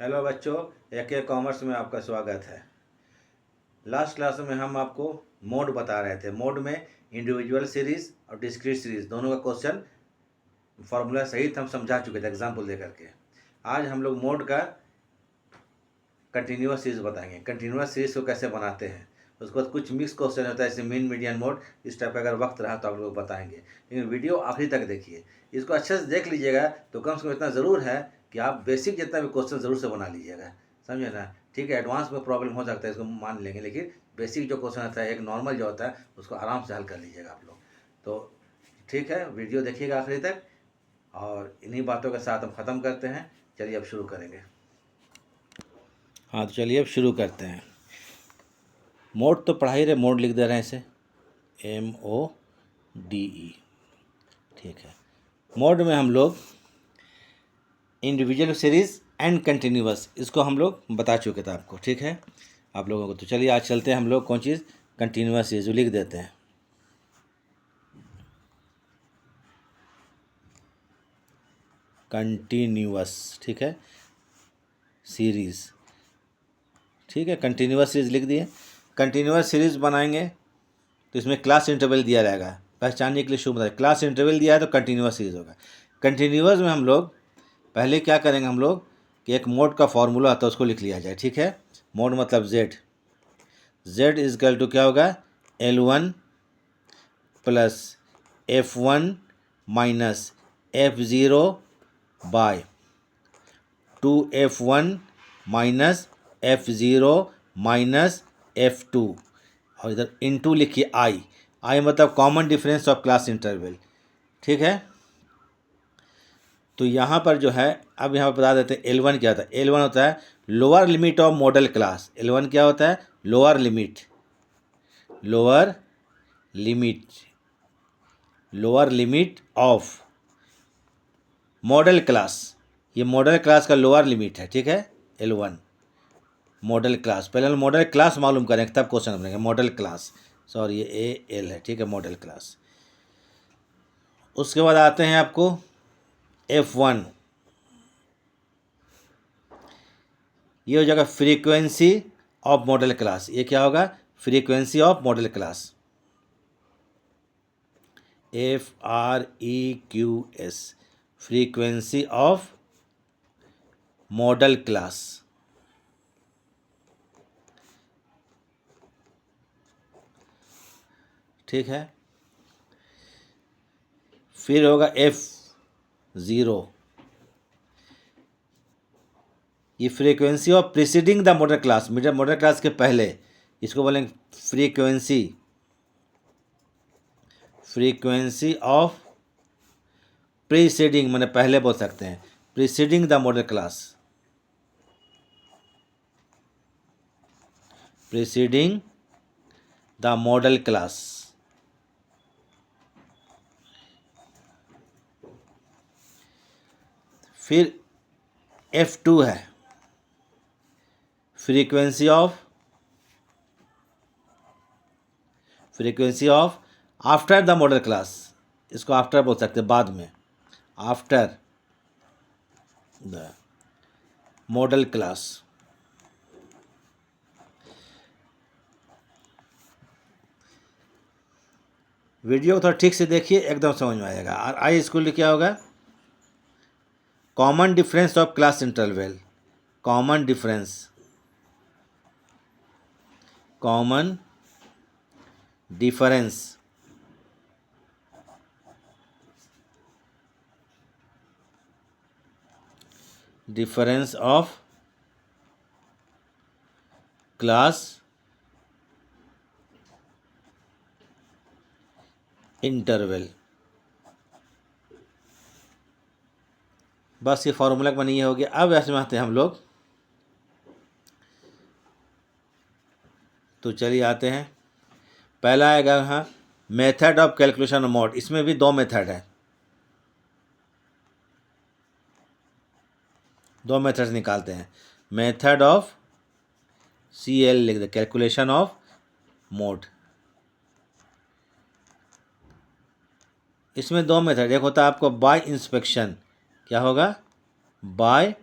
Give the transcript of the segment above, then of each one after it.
Hello बच्चों, एक commerce में आपका स्वागत है। लास्ट क्लास में हम आपको मोड बता रहे थे। मोड में इंडिविजुअल सीरीज़ और डिस्क्रीट सीरीज़ दोनों का क्वेश्चन फार्मूला सहित हम समझा चुके थे एग्जाम्पल दे करके। आज हम लोग मोड का कंटिन्यूअस सीरीज़ बताएंगे। कंटिन्यूअस सीरीज़ को कैसे बनाते हैं, उसके बाद कुछ मिक्स क्वेश्चन होता है जैसे मीन मीडियन मोड। इस टाइप का अगर वक्त रहा तो आप लोग बताएंगे, लेकिन वीडियो आखिरी तक देखिए। इसको अच्छे से देख लीजिएगा तो कम से कम इतना ज़रूर है कि आप बेसिक जितना भी क्वेश्चन ज़रूर से बना लीजिएगा, समझे ना। ठीक है, एडवांस में प्रॉब्लम हो सकता है, इसको मान लेंगे, लेकिन बेसिक जो क्वेश्चन आता है एक नॉर्मल जो होता है उसको आराम से हल कर लीजिएगा आप लोग। तो ठीक है, वीडियो देखिएगा आखिरी तक, और इन्हीं बातों के साथ हम ख़त्म करते हैं। चलिए अब शुरू करेंगे। हाँ तो चलिए अब शुरू करते हैं। मोड तो पढ़ा ही रहे, मोड लिख दे रहे हैं इसे MODE। ठीक है, मोड में हम लोग इंडिविजुअल सीरीज़ एंड कंटिन्यूअस इसको हम लोग बता चुके थे आपको। ठीक है आप लोगों को। तो चलिए आज चलते हैं हम लोग कौन चीज़ कंटिन्यूअस सीरीज लिख देते हैं। कंटिन्यूअस, ठीक है, सीरीज़। ठीक है, कंटिन्यूअस सीरीज़ लिख दिए। कंटिन्यूअस सीरीज़ बनाएंगे तो इसमें क्लास इंटरवल दिया रहेगा, पहचानने के लिए शुभ बताए। क्लास इंटरवल दिया है तो कंटिन्यूअस सीरीज़ होगा। कंटिन्यूअस में हम लोग पहले क्या करेंगे, हम लोग कि एक मोड का फॉर्मूला आता है उसको लिख लिया जाए। ठीक है, मोड मतलब Z इजकल टू क्या होगा, L1 plus F1 minus F0 by 2F1 minus F0 minus F2, और इधर इनटू लिखिए आई मतलब common difference of class interval. ठीक है, तो यहाँ पर जो है अब यहाँ पर बता देते हैं L1 क्या होता है। L1 होता है lower limit of model class. L1 क्या होता है, lower limit of model class. ये मॉडल क्लास का लोअर लिमिट है। ठीक है, L1 मॉडल क्लास। पहले हम मॉडल क्लास मालूम करेंगे तब क्वेश्चन बनेगा। मॉडल क्लास, सॉरी ये AL है। ठीक है, मॉडल क्लास। उसके बाद आते हैं आपको F1, ये हो जाएगा फ्रीक्वेंसी ऑफ मॉडल क्लास। ये क्या होगा, frequency of model class, FREQS, frequency of model class. ठीक है, फिर होगा F0, ये frequency of preceding the model class, model class के पहले, इसको बोलेंगे फ्रीक्वेंसी ऑफ प्रीसीडिंग, मैंने पहले बोल सकते हैं, preceding the model class, preceding the model class. फिर F2 है frequency of after the model class, इसको आफ्टर बोल सकते हैं, बाद में, after the model class. Video को थोड़ा ठीक से देखिए, एकदम समझ में आएगा। और आई स्कूल क्या होगा, common difference of class interval, common difference of class interval. बस ये फॉर्मूला का बनी हो गया। अब ऐसे में आते हैं हम लोग, तो चलिए आते हैं। पहला आएगा यहाँ method of calculation of mode. इसमें भी 2 मेथड है, 2 मेथड्स निकालते हैं। मेथड ऑफ CL लिख दे, कैलकुलेशन ऑफ मोड। इसमें 2 मेथड, एक होता है आपको बाय इंस्पेक्शन, क्या होगा, बाय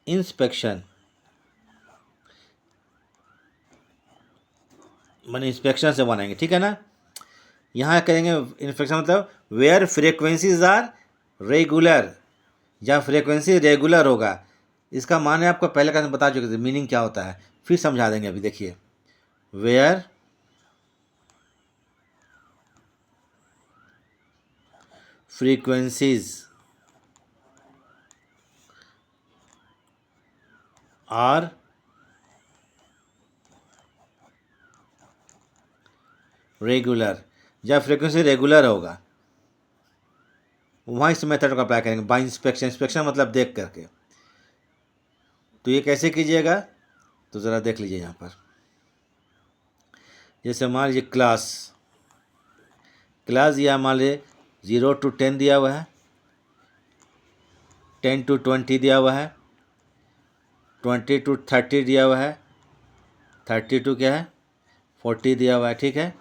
इंस्पेक्शन, मैंने इंस्पेक्शन से बनाएंगे, ठीक है ना। यहाँ करेंगे इंस्पेक्शन मतलब वेयर फ्रीक्वेंसीज आर रेगुलर, जहाँ फ्रीक्वेंसी रेगुलर होगा। इसका माने आपको पहले का बता चुके थे मीनिंग क्या होता है, फिर समझा देंगे। अभी देखिए, वेयर फ्रीक्वेंसीज आर रेगुलर, जब फ्रीक्वेंसी रेगुलर होगा वहाँ इस मेथड को अप्लाई करेंगे बाय इंस्पेक्शन। इंस्पेक्शन मतलब देख करके। तो ये कैसे कीजिएगा, तो ज़रा देख लीजिए यहाँ पर। जैसे मान लीजिए क्लास या मान लीजिए 0 to 10 दिया हुआ है, 10 to 20 दिया हुआ है, 20 to 30 दिया हुआ है, 30 to क्या है 40 दिया हुआ है, ठीक है।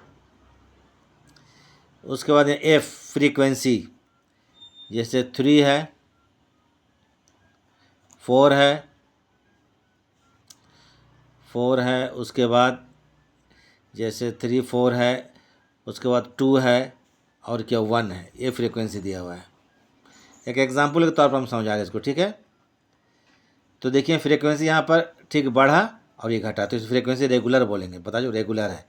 उसके बाद एफ फ्रीक्वेंसी, जैसे 3 है, 4 है, उसके बाद जैसे 3 4 है, उसके बाद 2 है और क्या 1 है, ये फ्रीक्वेंसी दिया हुआ है। एक एग्जांपल के तौर पर हम समझा रहे हैं इसको, ठीक है। तो देखिए फ्रीक्वेंसी यहाँ पर ठीक बढ़ा और ये घटा, तो इस फ्रीक्वेंसी रेगुलर बोलेंगे, बता जो रेगुलर है।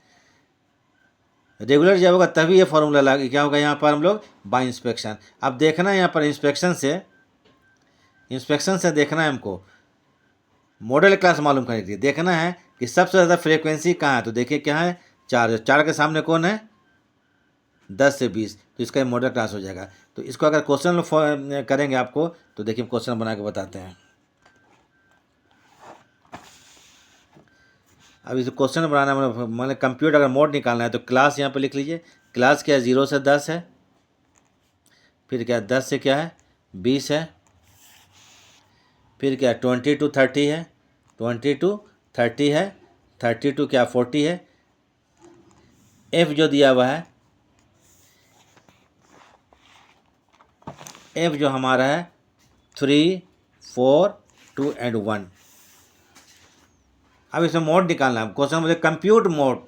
रेगुलर जब होगा तभी ये फॉर्मूला लगा, क्या होगा यहाँ पर हम लोग बाय इंस्पेक्शन। अब देखना है यहाँ पर इंस्पेक्शन से देखना है हमको मॉडल क्लास मालूम करने के लिए। देखना है कि सबसे ज़्यादा फ्रीक्वेंसी कहाँ है, तो देखिए क्या है 4, 4 के सामने कौन है 10 से 20, तो इसका मॉडल क्लास हो जाएगा। तो इसको अगर क्वेश्चन करेंगे आपको, तो देखिए क्वेश्चन बना के बताते हैं। अब इस क्वेश्चन बनाना मैंने कंप्यूटर अगर मोड निकालना है तो क्लास यहाँ पे लिख लीजिए। क्लास क्या है 0 से 10 है, फिर क्या 10 से क्या है 20 है, फिर क्या 20 to 30 है, 20 to 30 है, 30 to क्या 40 है। एफ जो दिया हुआ है, एफ जो हमारा है 3 4 2 एंड 1। अब इसमें मोड निकालना है। क्वेश्चन बोले कंप्यूट मोड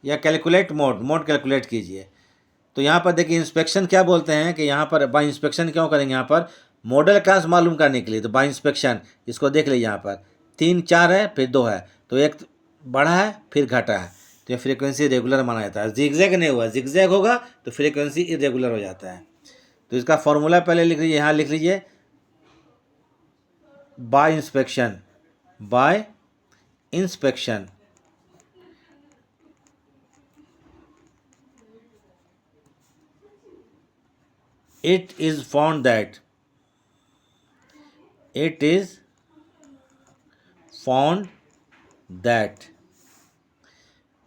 या कैलकुलेट मोड कैलकुलेट कीजिए। तो यहाँ पर देखिए इंस्पेक्शन क्या बोलते हैं कि यहाँ पर बाय इंस्पेक्शन क्यों करेंगे, यहाँ पर मॉडल क्लास मालूम करने के लिए। तो बाय इंस्पेक्शन इसको देख लीजिए, यहाँ पर 3 4 है फिर 2 है, तो एक बढ़ा है फिर घटा है, तो ये फ्रीक्वेंसी रेगुलर माना जाता है। जिगजैग नहीं हुआ, जिगजैग होगा तो फ्रीक्वेंसी इरेगुलर हो जाता है। तो इसका फॉर्मूला पहले लिख लीजिए, यहाँ लिख लीजिए bye inspection it is found that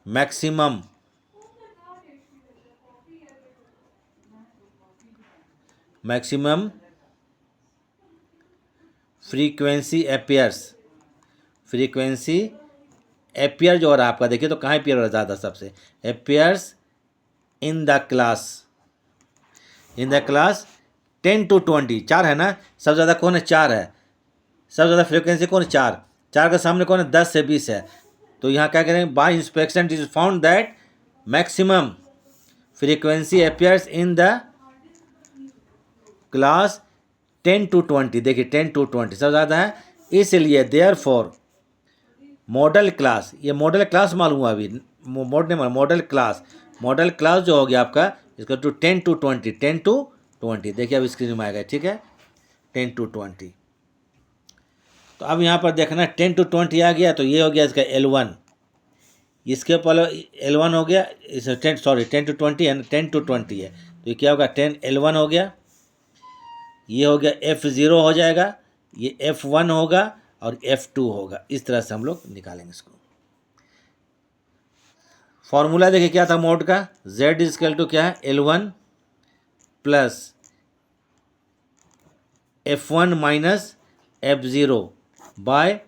maximum frequency appear जो हो रहा है आपका, देखिए तो कहाँ appear हो रहा है ज़्यादा, सबसे appears in the class 10 to 20, 4 है ना, सबसे ज़्यादा कौन है 4 है, सबसे ज़्यादा फ्रिक्वेंसी कौन है 4, 4 के सामने कौन है 10 से 20 है। तो यहाँ क्या करेंगे bye inspection it is found that maximum frequency appears in the class 10 to 20। देखिए 10 to 20 सबसे ज़्यादा है, इसलिए देयरफॉर मॉडल क्लास, ये मॉडल क्लास मालूम हुआ अभी, मॉडल क्लास जो हो गया आपका इसका 10 to 20। देखिए अब स्क्रीन में आएगा, ठीक है 10 to 20। तो अब यहाँ पर देखना 10 to 20 आ गया, तो ये हो गया इसका L1, इसके ऊपर L1 हो गया, इस 10 to 20 है, 10 to 20 है, तो ये क्या होगा 10 L1 हो गया, ये हो गया F0 हो जाएगा, ये F1 होगा और F2 होगा। इस तरह से हम लोग निकालेंगे इसको। फॉर्मूला देखिए क्या था मोड का, Z इजकल टू क्या है L1 plus F1 minus F0 bye,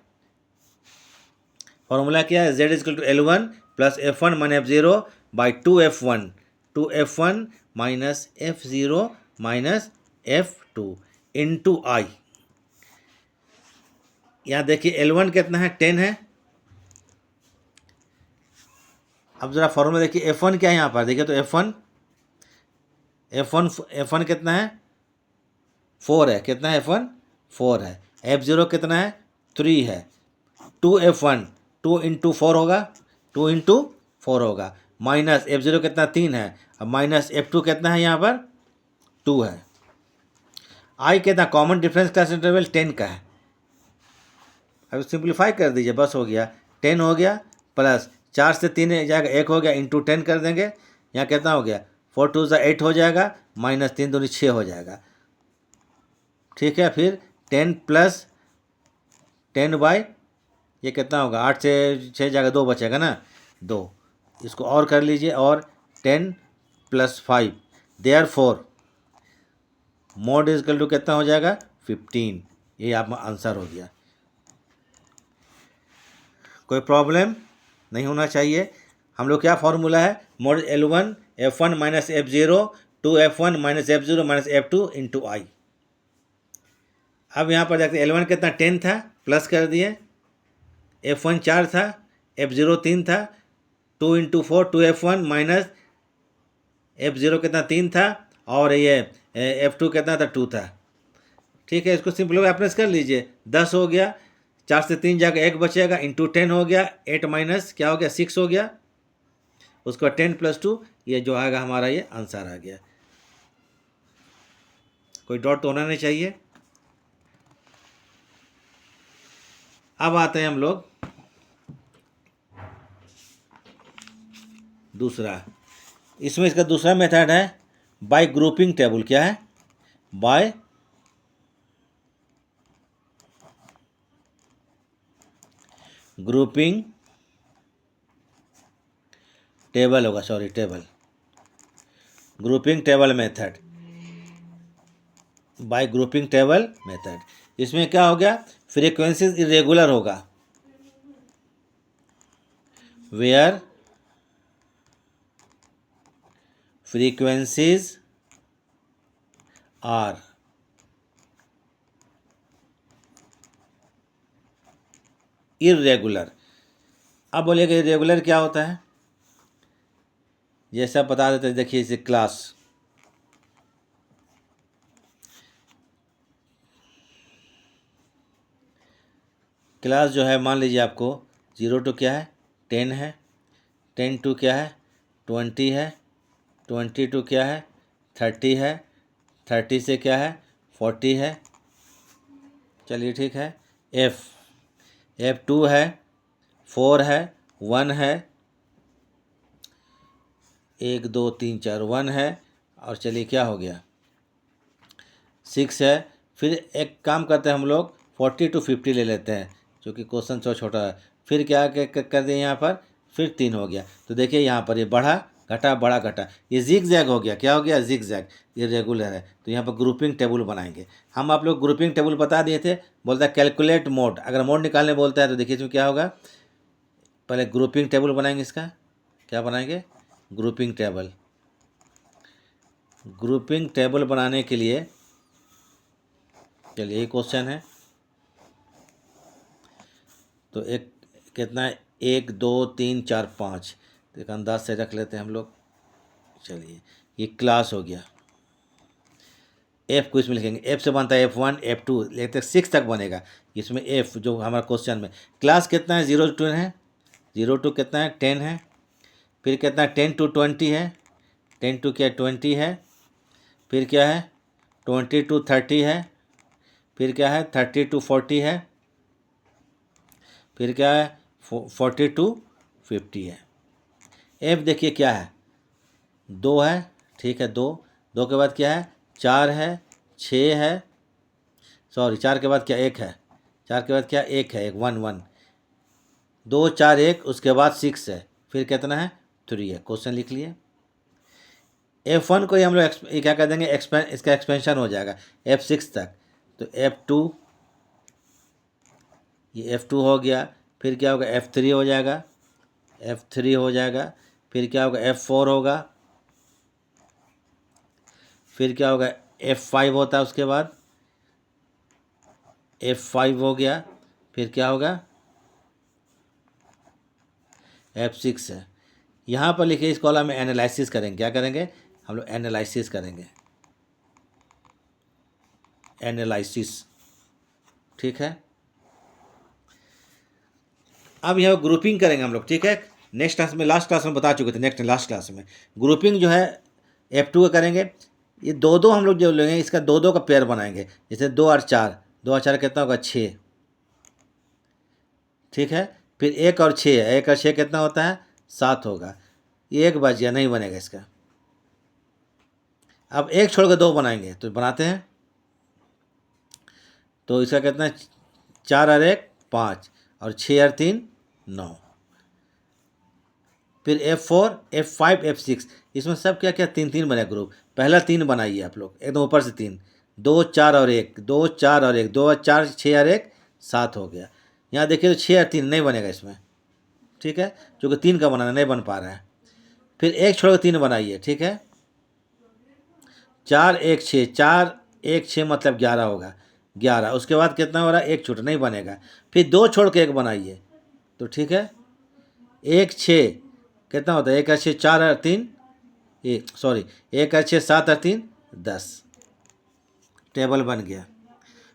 formula क्या है Z is equal to L1 plus F1 minus F0 by 2F1 minus F0 minus F2 into I। यहाँ देखिए L1 कितना है 10 है, अब ज़रा फॉर्मूला देखिए, F1 क्या है यहाँ पर, देखिए तो F1 कितना है, 4 है, कितना है F1, 4 है। F0 कितना है, 3 है। 2F1, 2 इंटू 4 होगा, 2 इंटू 4 होगा, माइनस F0 कितना, 3 है, अब माइनस F2 कितना है यहाँ पर, 2 है। आई कितना, कॉमन डिफरेंस क्लास इंटरवल 10 का है। अब सिंप्लीफाई कर दीजिए, बस हो गया, 10 हो गया, प्लस 4 से 3 जाएगा, 1 हो गया, इंटू 10 कर देंगे, यहाँ कितना हो गया, 4 2 8 हो जाएगा, माइनस 3 दूनी 6 हो जाएगा। ठीक है, फिर 10 प्लस 10 बाई, ये कितना होगा, 8 से 6 जाएगा, 2 बचेगा ना, 2, इसको और कर लीजिए, और 10 plus 5, therefore mode is equal to कितना हो जाएगा, 15। ये आप आंसर हो गया। कोई प्रॉब्लम नहीं होना चाहिए। हम लोग क्या फॉर्मूला है, mod L1 F1 minus F0 2F1 minus F0 minus F2 into I. अब यहाँ पर देखते हैं, L1 कितना 10 था, प्लस कर दिए, F1 4 था, F0 3 था, 2 इंटू 4 2F1 माइनस F0 कितना 3 था, और ये F2 कितना था, 2 था। ठीक है, इसको सिंपल अपने कर लीजिए, 10 हो गया, 4 से 3 जाकर 1 बचेगा, इंटू 10 हो गया, 8 माइनस क्या हो गया, 6 हो गया, उसके बाद 10 प्लस 2, ये जो आएगा हमारा, ये आंसर आ गया। कोई डॉट तो होना नहीं चाहिए। अब आते हैं हम लोग दूसरा, इसमें इसका दूसरा मेथड है बाय ग्रुपिंग टेबल। क्या है, बाय ग्रुपिंग टेबल होगा, sorry table, grouping table method, bye grouping table method. इसमें क्या हो गया, फ्रीक्वेंसीज इरेगुलर होगा, वेयर फ्रीक्वेंसीज आर इरेगुलर। अब बोलिएगा इरेगुलर क्या होता है, जैसा बता देते हैं, देखिए इसे क्लास, क्लास जो है, मान लीजिए आपको 0 टू क्या है, 10 है, 10 टू क्या है, 20 है, 20 टू क्या है, 30 है, 30 से क्या है, 40 है। चलिए ठीक है, F2 है, 4 है, 1 है, 1 2 3 4 1 है, और चलिए क्या हो गया, 6 है। फिर एक काम करते हैं हम लोग, 40 टू 50 ले लेते हैं, क्योंकि क्वेश्चन छोटा है। फिर क्या कर दिए यहाँ पर, फिर 3 हो गया। तो देखिए यहाँ पर ये बढ़ा घटा बड़ा घटा, ये जिग जैग हो गया, क्या हो गया, जिग जैग, ये रेगुलर है। तो यहाँ पर ग्रुपिंग टेबल बनाएंगे हम। आप लोग ग्रुपिंग टेबल बता दिए थे, बोलता है कैलकुलेट मोड, अगर मोड निकालने बोलता है तो देखिए इसमें क्या होगा, पहले ग्रुपिंग टेबल बनाएंगे, इसका क्या बनाएंगे, ग्रुपिंग टेबल। ग्रुपिंग टेबल बनाने के लिए चलिए, यही क्वेश्चन है, तो एक कितना है, 1 2 3 4 5, तो एक अंदाज से रख लेते हैं हम लोग। चलिए, ये क्लास हो गया, एफ को इसमें लिखेंगे, एफ से बनता है F1 F2 लेते 6 तक बनेगा, इसमें एफ जो हमारा क्वेश्चन में। क्लास कितना है, 0 टू है, 0 टू कितना है, 10 है, फिर कितना है, 10 टू 20 है, 10 टू क्या 20 है, फिर क्या है, 20 टू 30 है, फिर क्या है, 30 टू 40 है, फिर क्या है, 40 टू 50 है। एफ देखिए क्या है, 2 है, ठीक है, 2 2 के बाद क्या है, 4 है, 6 है, सॉरी 4 के बाद क्या, 1 है, 4 के बाद क्या, 1 है, 1 1 2 4 1, उसके बाद 6 है, फिर कितना है, 3 है। क्वेश्चन लिख लिए। F1 को ही हम लोग ये क्या कर देंगे, इसका एक्सपेंशन हो जाएगा F6 तक, तो F2, ये F2 हो गया, फिर क्या होगा, F3 हो जाएगा, F3 हो जाएगा, फिर क्या होगा, F4 होगा, फिर क्या होगा, F5 होता है, उसके बाद F5 हो गया, फिर क्या होगा, F6 है, यहाँ पर लिखिए इस कॉलम में एनालिसिस करेंगे। क्या करेंगे हम लोग? एनालिसिस करेंगे, एनालिसिस। ठीक है, अब यहाँ ग्रुपिंग करेंगे हम लोग। ठीक है, नेक्स्ट क्लास में, लास्ट क्लास में बता चुके थे, लास्ट क्लास में ग्रुपिंग जो है F2 का करेंगे। ये दो दो हम लोग जो लेंगे, इसका दो दो का पेयर बनाएंगे। जैसे 2 और 4, 2 और 4 कितना होगा? 6। ठीक है, फिर 1 और 6 है, 1 और 6 कितना होता है? 7 होगा। ये एक बच गया, नहीं बनेगा इसका। अब एक छोड़ के दो बनाएंगे, तो बनाते हैं। तो इसका कितना है? 4 और 1 5, और 6 और 3 9। फिर F4, F5, F6, इसमें सब क्या क्या 3 3 बने ग्रुप। पहला 3 बनाइए आप लोग, एकदम ऊपर से 3, 2 4 और 1, 2 4 और 1, 2 और 4 6 और 1 7 हो गया। यहाँ देखिए तो 6 और 3 नहीं बनेगा इसमें। ठीक है, क्योंकि 3 का बनाना नहीं बन पा रहा है। फिर एक छोड़ के 3 बनाइए। ठीक है, 4 1 6, 4 1 6 मतलब 11 होगा, 11। उसके बाद कितना हो रहा है? एक छूट, नहीं बनेगा। फिर 2 छोड़ के 1 बनाइए, तो ठीक है, 1 6 कितना होता है? 1 और 6 4 और 3, 1 और 6 7 और 3 10। टेबल बन गया।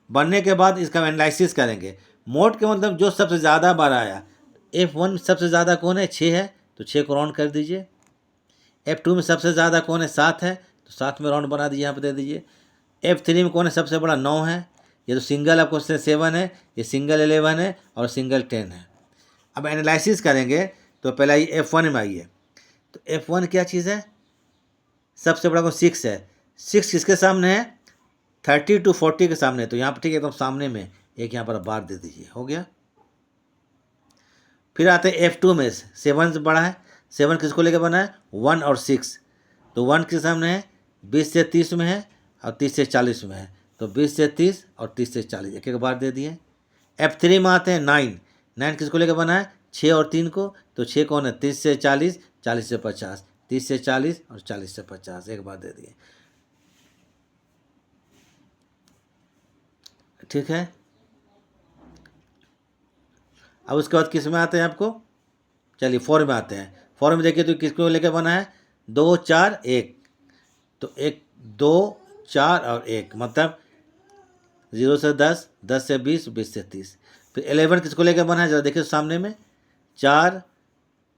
बनने के बाद इसका एनालिसिस करेंगे। मोड के मतलब जो सबसे ज़्यादा बार आया। F1 सबसे ज़्यादा कौन है? 6 है, तो 6 को राउंड कर दीजिए। F2 में सबसे ज़्यादा कौन है? 7 है, तो 7 में राउंड बना दीजिए, यहाँ पर दे दीजिए। F3 में कौन है सबसे बड़ा? 9 है। ये तो सिंगल आपको 7 है, ये सिंगल 11 है, और सिंगल 10 है। अब एनालिसिस करेंगे, तो पहले ये F1 में आइए। तो F1 क्या चीज़ है? सबसे बड़ा कौन? 6 है। 6 किसके सामने है? 30 to 40 के सामने। तो यहाँ पर ठीक है, एकदम सामने में एक यहाँ पर बार दे दीजिए, हो गया। फिर आते हैं F2 में, 7 से बड़ा है। 7 किसको लेकर बना है? 1 और 6। तो 1 के सामने है, 20 से 30 में है, और 30 से 40 में है। तो 20 से 30 और 30 से 40, एक एक बार दे दिए। F3 में आते हैं 9। 9 किसको लेकर बना है? 6 और 3 को। तो 6 कौन है? 30 से 40, 40 से 50, 30 से 40 और 40 से 50, एक बार दे दिए। ठीक है, अब उसके बाद किस में आते हैं आपको? चलिए 4 में आते हैं। 4 में देखिए तो किसको लेकर बना है? 2 4 1। तो 1 2 4 और 1 मतलब 0 से 10, 10 से 20, 20 से 30। फिर 11 किसको लेकर बना है? जरा देखिए सामने में, 4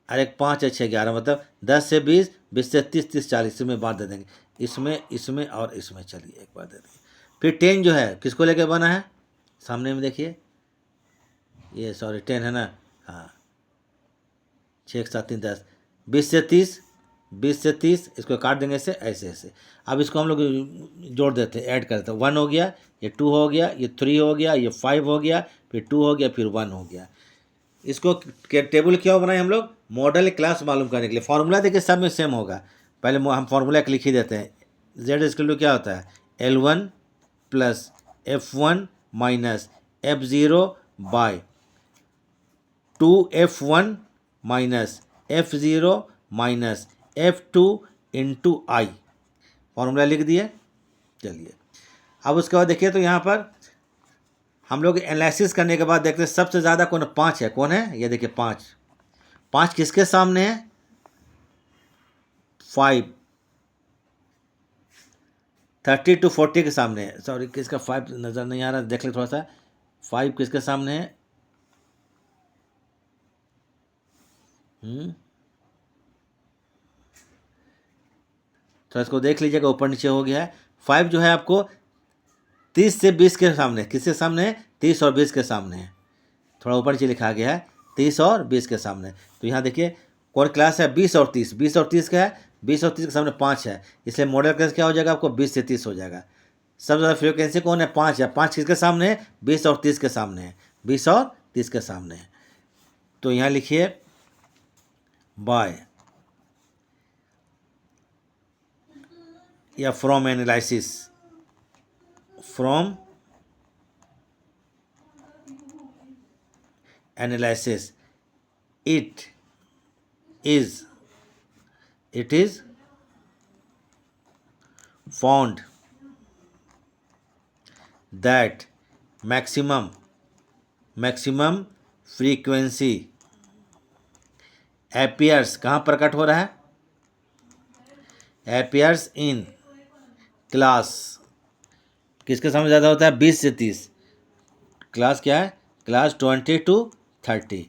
और 1 5 और 6 11, मतलब 10 से 20, 20 से 30, 30 40 में बार दे देंगे। इसमें, इसमें और इसमें। चलिए एक बार दे देंगे। फिर 10 जो है किसको लेकर बना है? सामने में देखिए, ये 10 है ना? हाँ, 6 1 7 3 10, 20 से 30, 20 से 30, इसको काट देंगे ऐसे ऐसे ऐसे। अब इसको हम लोग जोड़ देते हैं, ऐड करते हैं। 1 हो गया, ये 2 हो गया, ये 3 हो गया, ये 5 हो गया, फिर 2 हो गया, फिर 1 हो गया। इसको टेबल क्यों बनाए हम लोग? मॉडल क्लास मालूम करने के लिए। फार्मूला देखिए सब में सेम होगा। पहले हम फार्मूला एक लिख ही देते हैं। Z इसके लिए क्या होता है? L1 plus F1 minus F0 by 2F1 minus F0 minus F2 into I. Formula लिख दिए। चलिए, अब उसके बाद देखिए तो यहाँ पर हम लोग एनालिसिस करने के बाद देखते हैं सबसे ज़्यादा कौन? 5 है। कौन है? ये देखिए 5। 5 किसके सामने है? 5 30 to 40 के सामने है। सॉरी, किसका 5 नज़र नहीं आ रहा, देख ले थोड़ा सा। 5 किसके सामने है? तो इसको देख लीजिएगा, ऊपर नीचे हो गया है। 5 जो है आपको 30 से 20 के सामने। किसके सामने है? 30 और 20 के सामने है। थोड़ा ऊपर नीचे लिखा गया है, 30 और 20 के सामने। तो यहाँ देखिए कौन क्लास है? 20 और 30। 20 और 30 का है, 20 और 30 के सामने 5 है, इसलिए मॉडल क्लास क्या हो जाएगा आपको? 20 से 30 हो जाएगा। सबसे ज़्यादा फ्रिक्वेंसी कौन है? 5 है। 5 किसके सामने है? 20 और 30 के सामने है। 20 और 30 के सामने है। तो यहाँ लिखिए बाय या from analysis, from analysis it is found that maximum frequency appears कहाँ प्रकट हो रहा है? एपियर्स इन क्लास किसके सामने ज़्यादा होता है? 20 से 30। क्लास क्या है? Class 20 to 30।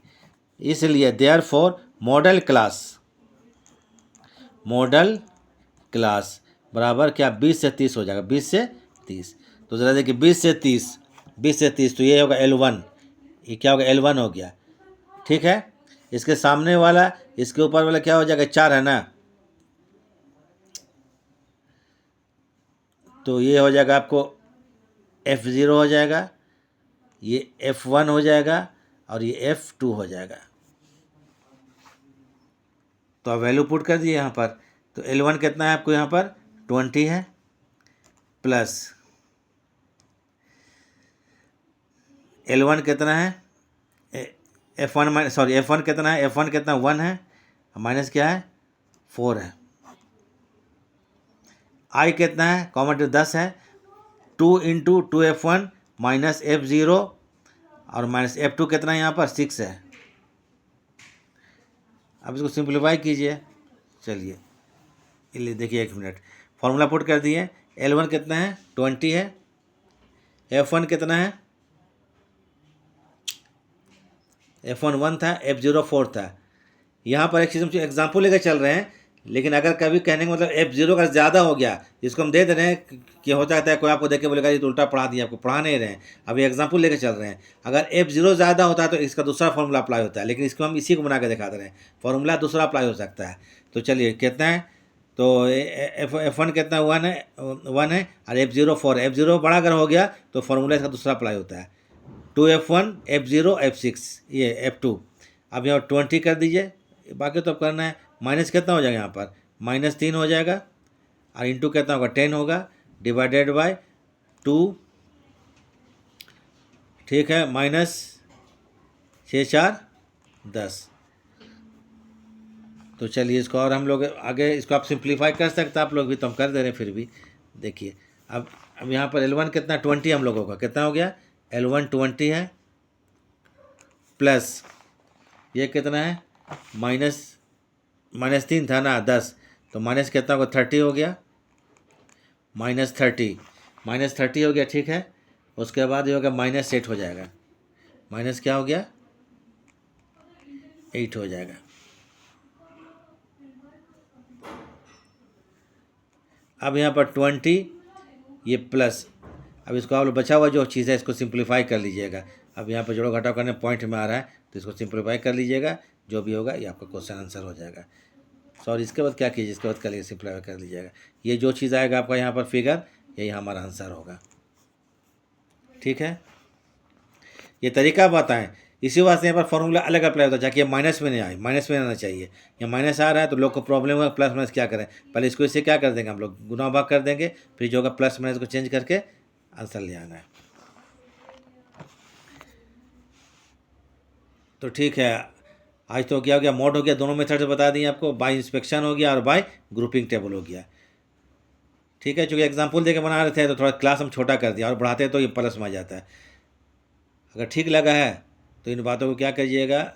इसलिए देयर फॉर मॉडल क्लास बराबर क्या? 20 से 30 हो जाएगा। 20 से 30 तो ज़रा देखिए 20 से 30 तो ये होगा L1। ये क्या होगा? L1 हो गया। ठीक है। इसके सामने वाला इसके ऊपर वाला क्या हो जाएगा? 4 है ना, तो ये हो जाएगा आपको F0 हो जाएगा, ये F1 हो जाएगा और ये F2 हो जाएगा। तो आप वैल्यू पुट कर दिए यहाँ पर। तो L1 कितना है आपको? यहाँ पर 20 है, प्लस L1 कितना है? F1 कितना है? F1 कितना? 1 है, माइनस क्या है? 4 है। I कितना है? कॉमन टू 10 है। 2 इंटू 2F1 माइनस F0 और माइनस F2 कितना है यहाँ पर? 6 है। अब इसको सिंप्लीफाई कीजिए। चलिए ये देखिए 1 मिनट, फॉर्मूला पुट कर दिए। L1 कितना है? 20 है। F1 कितना है? F1 1 था, F0 4 था। यहाँ पर एक चीज़ हम एग्जाम्पल लेकर चल रहे हैं, लेकिन अगर कभी कहने का मतलब F0 का ज़्यादा हो गया, इसको हम दे रहे हैं कि हो जाता है कोई आपको देख के बोलेगा ये तो उल्टा पढ़ा दिया, आपको पढ़ा नहीं रहे हैं, अभी एग्जाम्पल लेकर चल रहे हैं। अगर F0 ज़्यादा होता है तो इसका दूसरा फॉर्मूला अप्लाई होता है, लेकिन इसको हम इसी को बना के दिखा दे रहे हैं, फॉर्मूला दूसरा अप्लाई हो सकता है। तो चलिए कितना है? तो F1 कितना? 1 है और F0 4। F0 बड़ा अगर हो गया तो फॉर्मूला इसका दूसरा अप्लाई होता है। 2F1 F0 F6 ये F2। अब यहाँ 20 कर दीजिए, बाकी तो अब करना है। माइनस कितना हो जाएगा यहाँ पर? -3 हो जाएगा और इंटू कितना होगा? 10 होगा, डिवाइडेड बाय 2। ठीक है, -6×4=10। तो चलिए इसको और हम लोग आगे इसको आप सिंप्लीफाई कर सकते हैं आप लोग भी, तो हम कर दे रहे हैं फिर भी। देखिए अब यहाँ पर L1 कितना? 20 हम लोगों का कितना हो गया? L1 20 है, प्लस ये कितना है? -3 था ना, 10, तो माइनस कितना होगा? 30 हो गया, -30 हो गया। ठीक है, उसके बाद ये हो गया -8 हो जाएगा। माइनस क्या हो गया? 8 हो जाएगा। अब यहाँ पर 20 ये प्लस, अब इसको आप लोग बचा हुआ जो चीज़ है इसको सिंप्लीफाई कर लीजिएगा। अब यहाँ पर जोड़ो घटाव करने पॉइंट में आ रहा है, तो इसको सिंप्लीफाई कर लीजिएगा, जो भी होगा ये आपका क्वेश्चन आंसर हो जाएगा। सॉरी, इसके बाद क्या कीजिए? इसके बाद करिए सिंप्लीफाई कर लीजिएगा। ये जो चीज़ आएगा आपका यहाँ पर फिगर, यही हमारा आंसर होगा। ठीक है, ये तरीका बताएं, इसी वास्ते यहाँ पर फॉर्मूला अलग अप्लाई होता है, ताकि ये माइनस में नहीं आए। माइनस में आना चाहिए, या माइनस आ रहा है तो लोग को प्रॉब्लम होगा। प्लस माइनस क्या करें? पहले इसको इससे क्या कर देंगे हम लोग? गुना भाग कर देंगे, फिर जो होगा प्लस माइनस को चेंज करके आंसर ले आना है। तो ठीक है, आज तो क्या हो गया? मॉड हो गया, दोनों मेथड से बता दिए आपको। बाय इंस्पेक्शन हो गया और बाय ग्रुपिंग टेबल हो गया। ठीक है, चूँकि एग्जाम्पल दे के बना रहे थे तो थोड़ा क्लास हम छोटा कर दिया, और बढ़ाते तो ये प्लस में आ जाता है। अगर ठीक लगा है तो इन बातों को क्या करिएगा,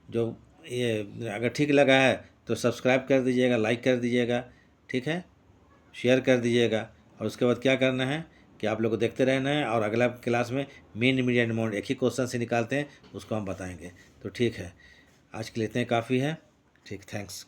जो ये अगर ठीक लगा है तो सब्सक्राइब कर दीजिएगा, लाइक कर दीजिएगा, ठीक है, शेयर कर दीजिएगा। और उसके बाद क्या करना है कि आप लोग को देखते रहना है, और अगला क्लास में मीन मीडियन मोड एक ही क्वेश्चन से निकालते हैं, उसको हम बताएंगे। तो ठीक है, आज के लिए इतने काफ़ी है। ठीक, थैंक्स।